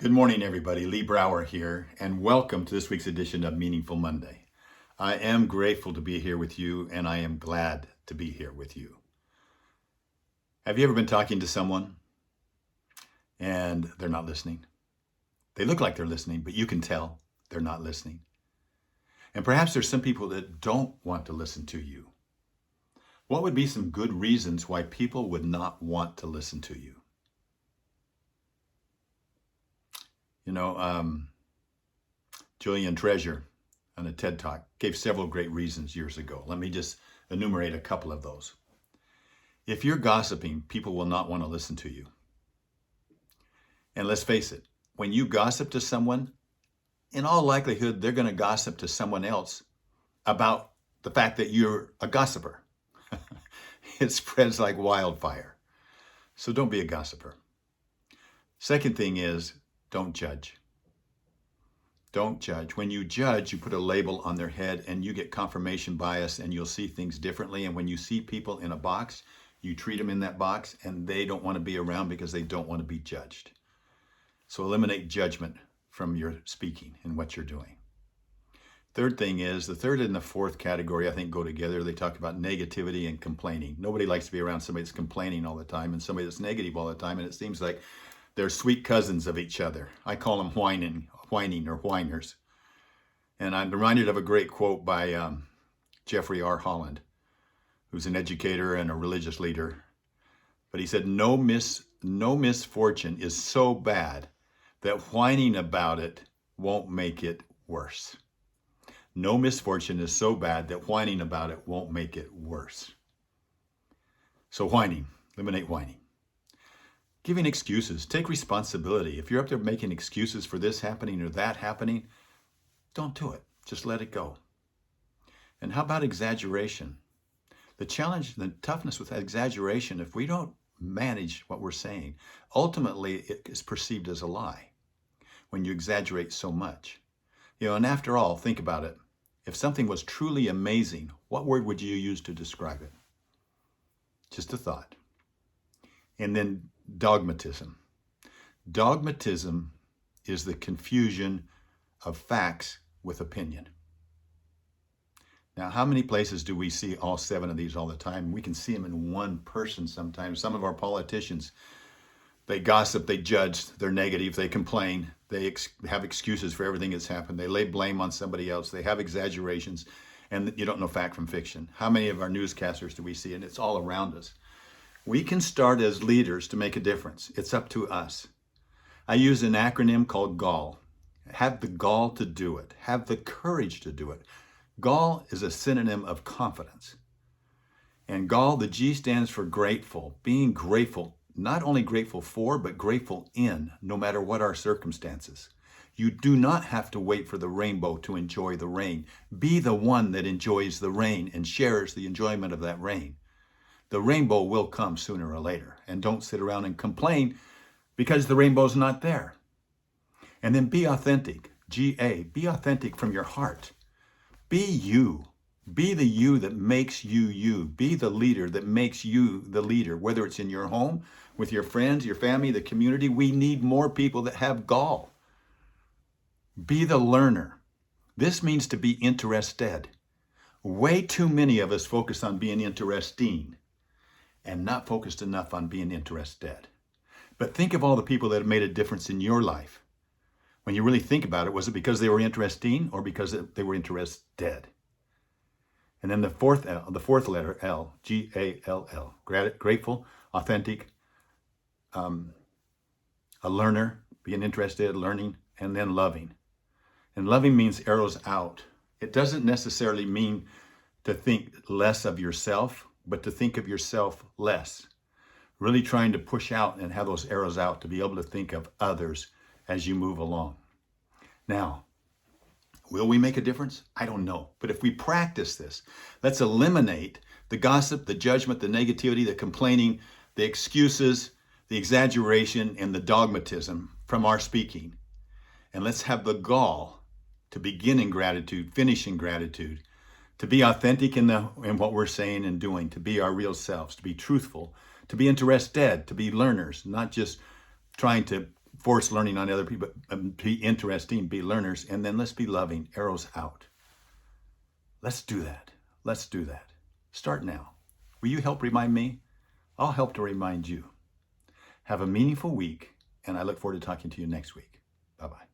Good morning, everybody. Lee Brower here, and welcome to this week's edition of Meaningful Monday. I am grateful to be here with you, and I am glad to be here with you. Have you ever been talking to someone and they're not listening? They look like they're listening, but you can tell they're not listening. And perhaps there's some people that don't want to listen to you. What would be some good reasons why people would not want to listen to you? Julian Treasure on a TED Talk gave several great reasons years ago. Let me just enumerate a couple of those. If you're gossiping, people will not want to listen to you. And let's face it, when you gossip to someone, in all likelihood, they're going to gossip to someone else about the fact that you're a gossiper. It spreads like wildfire. So don't be a gossiper. Second thing is, don't judge. Don't judge. When you judge, you put a label on their head and you get confirmation bias and you'll see things differently. And when you see people in a box, you treat them in that box and they don't want to be around because they don't want to be judged. So eliminate judgment from your speaking and what you're doing. Third thing is, the third and the fourth category, I think, go together. They talk about negativity and complaining. Nobody likes to be around somebody that's complaining all the time and somebody that's negative all the time. And it seems like they're sweet cousins of each other. I call them whining or whiners. And I'm reminded of a great quote by Jeffrey R. Holland, who's an educator and a religious leader. But he said, no misfortune is so bad that whining about it won't make it worse. No misfortune is so bad that whining about it won't make it worse. So whining, eliminate whining. Giving excuses, take responsibility. If you're up there making excuses for this happening or that happening, don't do it. Just let it go. And how about exaggeration? The challenge, the toughness with exaggeration, if we don't manage what we're saying, ultimately it is perceived as a lie when you exaggerate so much. And after all, think about it. If something was truly amazing, what word would you use to describe it? Just a thought. And then dogmatism. Dogmatism is the confusion of facts with opinion. Now, how many places do we see all seven of these all the time? We can see them in one person sometimes. Some of our politicians, they gossip, they judge, they're negative, they complain, they have excuses for everything that's happened. They lay blame on somebody else. They have exaggerations, and you don't know fact from fiction. How many of our newscasters do we see? And it's all around us. We can start as leaders to make a difference. It's up to us. I use an acronym called GALL. Have the gall to do it. Have the courage to do it. GALL is a synonym of confidence. And GALL, the G stands for grateful. Being grateful, not only grateful for, but grateful in, no matter what our circumstances. You do not have to wait for the rainbow to enjoy the rain. Be the one that enjoys the rain and shares the enjoyment of that rain. The rainbow will come sooner or later. And don't sit around and complain because the rainbow's not there. And then be authentic. G-A, be authentic from your heart. Be you. Be the you that makes you you. Be the leader that makes you the leader, whether it's in your home, with your friends, your family, the community. We need more people that have gall. Be the learner. This means to be interested. Way too many of us focus on being interesting and not focused enough on being interested. But think of all the people that have made a difference in your life. When you really think about it, was it because they were interesting or because they were interested? And then the fourth letter, L, G-A-L-L, grateful, authentic, a learner, being interested, learning, and then loving. And loving means arrows out. It doesn't necessarily mean to think less of yourself, but to think of yourself less. Really trying to push out and have those arrows out to be able to think of others as you move along. Now, will we make a difference? I don't know. But if we practice this, let's eliminate the gossip, the judgment, the negativity, the complaining, the excuses, the exaggeration, and the dogmatism from our speaking. And let's have the gall to begin in gratitude, finish in gratitude, to be authentic in what we're saying and doing, to be our real selves, to be truthful, to be interested, to be learners, not just trying to force learning on other people. Be interesting, be learners, and then let's be loving. Arrows out. Let's do that. Let's do that. Start now. Will you help remind me? I'll help to remind you. Have a meaningful week, and I look forward to talking to you next week. Bye-bye.